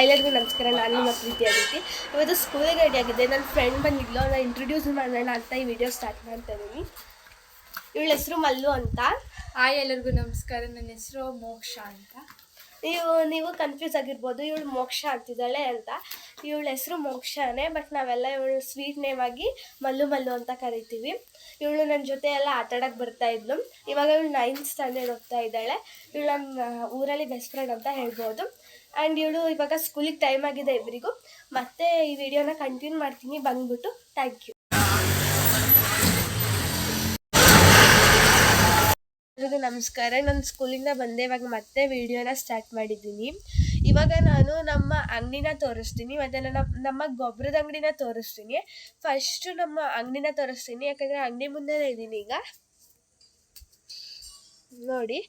ಎಲ್ಲರಿಗೂ ನಮಸ್ಕಾರ. ನಾನು ನಿಮ್ಮ ಪ್ರೀತಿ ಆದಿತ್ಯ. ಇವತ್ತು ಸ್ಕೂಲಿಗೆ ರೆಡಿ ಆಗಿದ್ದೆ. ನನ್ನ ಫ್ರೆಂಡ್ ಬಂದಿದ್ಲು, ಅವನ್ನ ಇಂಟ್ರೊಡ್ಯೂಸ್ ಮಾಡೋಣ ಅಂತ ಈ ವಿಡಿಯೋ ಸ್ಟಾರ್ಟ್ ಮಾಡ್ತಾ ಇದ್ದೀನಿ. ಇವಳ ಹೆಸರು ಮಲ್ಲು ಅಂತ. ಎಲ್ಲರಿಗೂ ನಮಸ್ಕಾರ. ನನ್ನ ಹೆಸರು ಮೋಕ್ಷ ಅಂತ. ನೀವು ಕನ್ಫ್ಯೂಸ್ ಆಗಿರ್ಬೋದು, ಇವಳು ಮೋಕ್ಷ ಅಂತಿದ್ದಾಳೆ ಅಂತ. ಇವಳ ಹೆಸರು ಮೋಕ್ಷನೇ, ಬಟ್ ನಾವೆಲ್ಲ ಇವಳು ಸ್ವೀಟ್ ನೇಮ್ ಆಗಿ ಮಲ್ಲು ಮಲ್ಲು ಅಂತ ಕರಿತೀವಿ. ಇವಳು ನನ್ನ ಜೊತೆ ಎಲ್ಲ ಆಟಾಡೋಕ್ಕೆ ಬರ್ತಾ ಇದ್ಲು. ಇವಾಗ ಇವಳು 9th ಸ್ಟ್ಯಾಂಡರ್ಡ್ ಹೋಗ್ತಾ ಇದ್ದಾಳೆ. ಇವಳು ನಮ್ಮ ಊರಲ್ಲಿ ಬೆಸ್ಟ್ ಫ್ರೆಂಡ್ ಅಂತ ಹೇಳ್ಬೋದು. ಆ್ಯಂಡ್ ಇವಳು ಇವಾಗ ಸ್ಕೂಲಿಗೆ ಟೈಮ್ ಆಗಿದೆ ಇಬ್ಬರಿಗೂ. ಮತ್ತೆ ಈ ವಿಡಿಯೋನ ಕಂಟಿನ್ಯೂ ಮಾಡ್ತೀನಿ ಬಂದ್ಬಿಟ್ಟು. Thank you. ಎಲ್ರಿಗೂ ನಮಸ್ಕಾರ. ನಾನು ಸ್ಕೂಲಿಂದ ಬಂದೆ, ಇವಾಗ ಮತ್ತೆ ವಿಡಿಯೋನ ಸ್ಟಾರ್ಟ್ ಮಾಡಿದ್ದೀನಿ. ಇವಾಗ ನಾನು ನಮ್ಮ ಅಂಗಡಿನ ತೋರಿಸ್ತೀನಿ, ಮತ್ತು ನಮ್ಮ ಗೊಬ್ಬರದ ಅಂಗಡಿನ ತೋರಿಸ್ತೀನಿ. ಫಸ್ಟು ನಮ್ಮ ಅಂಗಡಿನ ತೋರಿಸ್ತೀನಿ, ಯಾಕಂದರೆ ಅಂಗಡಿ ಮುಂದೆ ಇದ್ದೀನಿ ಈಗ. ನೋಡಿ,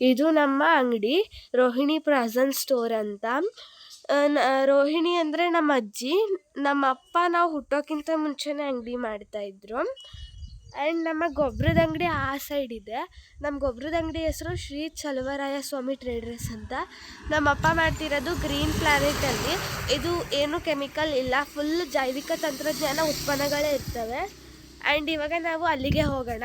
ಇದು ನಮ್ಮ ಅಂಗಡಿ, ರೋಹಿಣಿ ಪ್ರಾಸನ್ ಸ್ಟೋರ್ ಅಂತ. ರೋಹಿಣಿ ಅಂದರೆ ನಮ್ಮ ಅಜ್ಜಿ. ನಮ್ಮ ಅಪ್ಪ ನಾವು ಹುಟ್ಟೋಕ್ಕಿಂತ ಮುಂಚೆನೇ ಅಂಗಡಿ ಮಾಡ್ತಾಯಿದ್ರು. ಆ್ಯಂಡ್ ನಮ್ಮ ಗೊಬ್ಬರದ ಅಂಗಡಿ ಆ ಸೈಡ್ ಇದೆ. ನಮ್ಮ ಗೊಬ್ಬರದ ಅಂಗಡಿ ಹೆಸರು ಶ್ರೀ ಚಲುವರಾಯ ಸ್ವಾಮಿ ಟ್ರೇಡರ್ಸ್ ಅಂತ. ನಮ್ಮ ಅಪ್ಪ ಮಾಡ್ತಿರೋದು ಗ್ರೀನ್ ಪ್ಲಾನೆಟಲ್ಲಿ. ಇದು ಏನು ಕೆಮಿಕಲ್ ಇಲ್ಲ, ಫುಲ್ ಜೈವಿಕ ತಂತ್ರಜ್ಞಾನ ಉತ್ಪನ್ನಗಳೇ ಇರ್ತವೆ. ಆ್ಯಂಡ್ ಇವಾಗ ನಾವು ಅಲ್ಲಿಗೆ ಹೋಗೋಣ.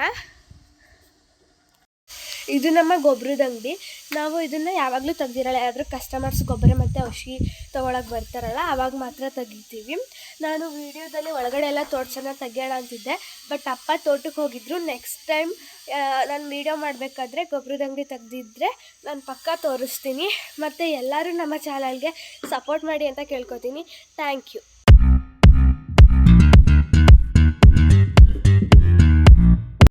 ಇದು ನಮ್ಮ ಗೊಬ್ಬರದ ಅಂಗಡಿ. ನಾವು ಇದನ್ನು ಯಾವಾಗಲೂ ತೆಗ್ದಿರಲ್ಲ, ಯಾರಾದರೂ ಕಸ್ಟಮರ್ಸ್ ಗೊಬ್ಬರ ಮತ್ತು ಔಷಧಿ ತೊಗೊಳಕ್ಕೆ ಬರ್ತಾರಲ್ಲ ಆವಾಗ ಮಾತ್ರ ತೆಗಿತೀವಿ. ನಾನು ವೀಡಿಯೋದಲ್ಲಿ ಒಳಗಡೆ ಎಲ್ಲ ತೋಟನ ತೆಗಿಯೋಣ ಅಂತಿದ್ದೆ, ಬಟ್ ಅಪ್ಪ ತೋಟಕ್ಕೆ ಹೋಗಿದ್ರು. ನೆಕ್ಸ್ಟ್ ಟೈಮ್ ನಾನು ವೀಡಿಯೋ ಮಾಡಬೇಕಾದ್ರೆ ಗೊಬ್ಬರದ ಅಂಗಡಿ ತೆಗ್ದಿದ್ರೆ ನಾನು ಪಕ್ಕ ತೋರಿಸ್ತೀನಿ. ಮತ್ತು ಎಲ್ಲರೂ ನಮ್ಮ ಚಾನಲ್ಗೆ ಸಪೋರ್ಟ್ ಮಾಡಿ ಅಂತ ಕೇಳ್ಕೊತೀನಿ. Thank you.